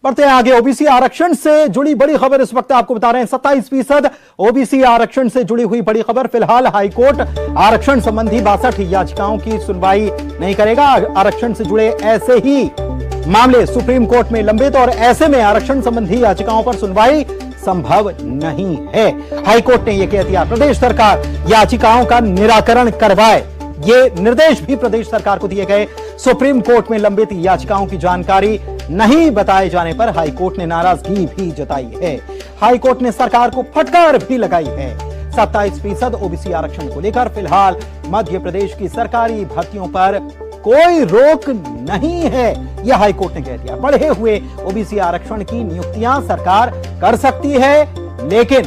बढ़ते हैं आगे। ओबीसी आरक्षण से जुड़ी बड़ी खबर इस वक्त आपको बता रहे हैं। 27% ओबीसी आरक्षण से जुड़ी हुई बड़ी खबर। फिलहाल हाईकोर्ट आरक्षण संबंधी 62 याचिकाओं की सुनवाई नहीं करेगा। आरक्षण से जुड़े ऐसे ही मामले सुप्रीम कोर्ट में लंबित और ऐसे में आरक्षण संबंधी याचिकाओं पर सुनवाई संभव नहीं है। हाईकोर्ट ने यह कह दिया प्रदेश सरकार याचिकाओं का निराकरण करवाए। ये निर्देश भी प्रदेश सरकार को दिए गए। सुप्रीम कोर्ट में लंबित याचिकाओं की जानकारी नहीं बताए जाने पर हाईकोर्ट ने नाराजगी भी जताई है। हाईकोर्ट ने सरकार को फटकार भी लगाई है। 27% ओबीसी आरक्षण को लेकर फिलहाल मध्य प्रदेश की सरकारी भर्तियों पर कोई रोक नहीं है, यह हाईकोर्ट ने कह दिया। बढ़े हुए ओबीसी आरक्षण की नियुक्तियां सरकार कर सकती है, लेकिन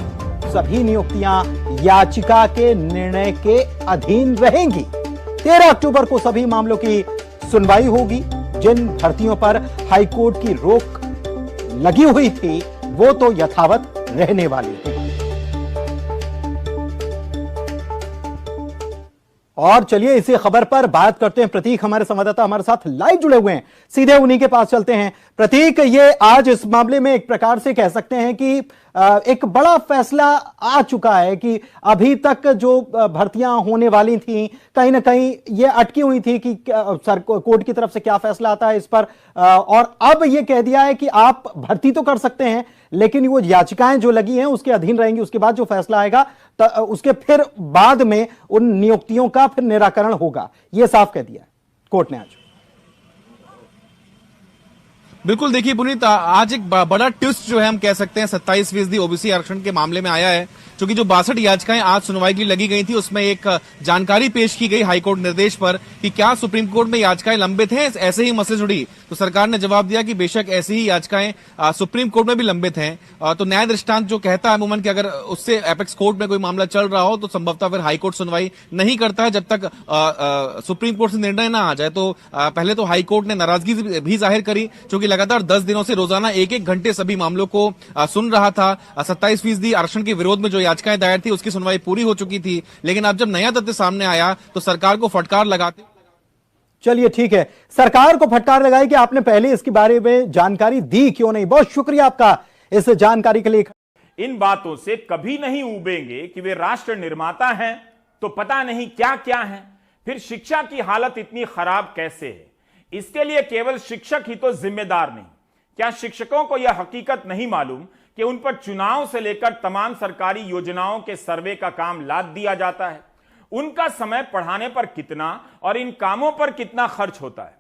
सभी नियुक्तियां याचिका के निर्णय के अधीन रहेंगी। 13 अक्टूबर को सभी मामलों की सुनवाई होगी। जिन भर्तियों पर हाईकोर्ट की रोक लगी हुई थी वो तो यथावत रहने वाली है। और चलिए इसी खबर पर बात करते हैं। प्रतीक हमारे संवाददाता हमारे साथ लाइव जुड़े हुए हैं, सीधे उन्हीं के पास चलते हैं। प्रतीक, ये आज इस मामले में एक प्रकार से कह सकते हैं कि एक बड़ा फैसला आ चुका है कि अभी तक जो भर्तियां होने वाली थी कहीं ना कहीं ये अटकी हुई थी कि कोर्ट की तरफ से क्या फैसला आता है इस पर, और अब ये कह दिया है कि आप भर्ती तो कर सकते हैं लेकिन वो याचिकाएं जो लगी हैं उसके अधीन रहेंगी। उसके बाद जो फैसला आएगा उसके फिर बाद में उन नियुक्तियों का फिर निराकरण होगा, ये साफ कह दिया है कोर्ट ने आज। बिल्कुल, देखिए पुनीत, आज एक बड़ा ट्विस्ट जो है हम कह सकते हैं 27% ओबीसी आरक्षण के मामले में आया है। क्योंकि जो 62 याचिकाएं आज सुनवाई के लिए लगी गई थी उसमें एक जानकारी पेश की गई हाईकोर्ट निर्देश पर कि क्या सुप्रीम कोर्ट में याचिकाएं लंबित हैं, ऐसे ही मसले जुड़ी। तो सरकार ने जवाब दिया कि बेशक ऐसी ही याचिकाएं सुप्रीम कोर्ट में भी लंबित हैं। तो न्याय दृष्टांत जो कहता है अमूमन कि अगर उससे एपेक्स कोर्ट में कोई मामला चल रहा हो तो संभवतः फिर हाईकोर्ट सुनवाई नहीं करता है जब तक सुप्रीम कोर्ट से निर्णय ना आ जाए। तो पहले तो हाईकोर्ट ने नाराजगी भी जाहिर करी, क्योंकि लगातार 10 दिनों से रोजाना 1-1 घंटे सभी मामलों को सुन रहा था। 27% आरक्षण के विरोध में जो याचिकाएं दायर थी उसकी सुनवाई पूरी हो चुकी थी, लेकिन अब जब नया तथ्य सामने आया तो सरकार को फटकार लगाते। चलिए ठीक है, सरकार को फटकार लगाई कि आपने पहले इसके बारे में जानकारी दी क्यों नहीं। बहुत शुक्रिया आपका इस जानकारी के लिए। इन बातों से कभी नहीं उबेंगे कि वे राष्ट्र निर्माता हैं तो पता नहीं क्या क्या है। फिर शिक्षा की हालत इतनी खराब कैसे है, इसके लिए केवल शिक्षक ही तो जिम्मेदार नहीं। क्या शिक्षकों को यह हकीकत नहीं मालूम कि उन पर चुनाव से लेकर तमाम सरकारी योजनाओं के सर्वे का काम लाद दिया जाता है? उनका समय पढ़ाने पर कितना और इन कामों पर कितना खर्च होता है?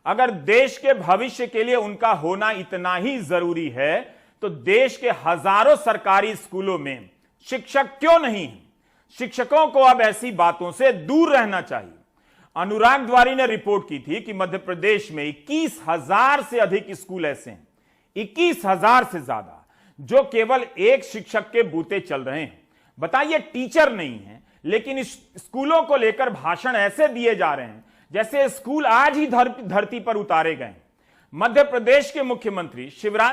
अगर देश के भविष्य के लिए उनका होना इतना ही जरूरी है तो देश के हजारों सरकारी स्कूलों में शिक्षक क्यों नहीं है? शिक्षकों को अब ऐसी बातों से दूर रहना चाहिए। अनुराग द्वारी ने रिपोर्ट की थी कि मध्य प्रदेश में 21,000 से अधिक स्कूल ऐसे हैं, 21,000 से ज्यादा, जो केवल एक शिक्षक के बूते चल रहे हैं। बताइए, टीचर नहीं है लेकिन इस स्कूलों को लेकर भाषण ऐसे दिए जा रहे हैं जैसे स्कूल आज ही धरती पर उतारे गए। मध्य प्रदेश के मुख्यमंत्री शिवराज